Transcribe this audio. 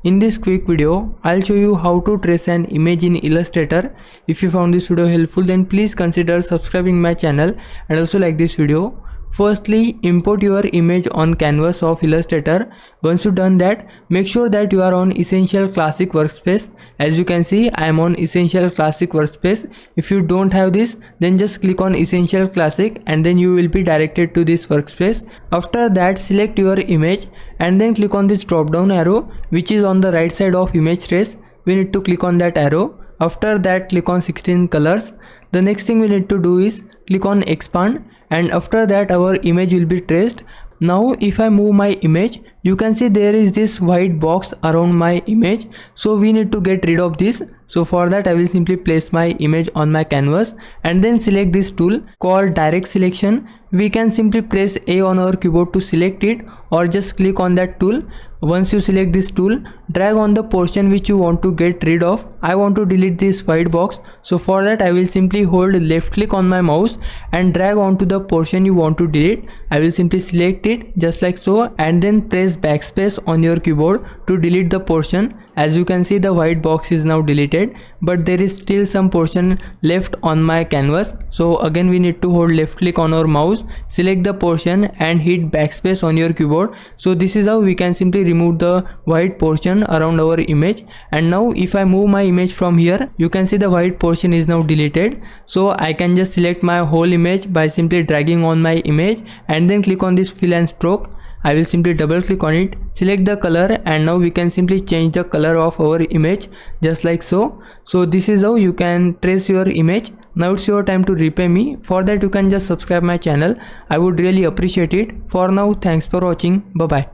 In this quick video, I'll show you how to trace an image in Illustrator. If you found this video helpful, then please consider subscribing my channel and also like this video. Firstly, import your image on canvas of Illustrator. Once you've done that, make sure that you are on Essential Classic Workspace. As you can see, I am on Essential Classic Workspace. If you don't have this, then just click on Essential Classic and then you will be directed to this workspace. After that, select your image and then click on this drop down arrow which is on the right side of image trace. We need to click on that arrow. After that, click on 16 colors. The next thing we need to do is click on expand, and after that our image will be traced. Now if I move my image, you can see there is this white box around my image, so we need to get rid of this. So for that I will simply place my image on my canvas and then select this tool called direct selection. We can simply press A on our keyboard to select it or just click on that tool. Once you select this tool, drag on the portion which you want to get rid of. I want to delete this white box, so for that I will simply hold left click on my mouse and drag onto the portion you want to delete. I will simply select it just like so and then press backspace on your keyboard to delete the portion. As you can see, the white box is now deleted, but there is still some portion left on my canvas. So again we need to hold left click on our mouse, select the portion and hit backspace on your keyboard. So this is how we can simply remove the white portion around our image. And now if I move my image from here, you can see the white portion is now deleted. So I can just select my whole image by simply dragging on my image and then click on this fill and stroke. I will simply double click on it, select the color, and now we can simply change the color of our image just like so. So this is how you can trace your image. Now it's your time to repay me. For that you can just subscribe my channel. I would really appreciate it. For now, thanks for watching. Bye bye.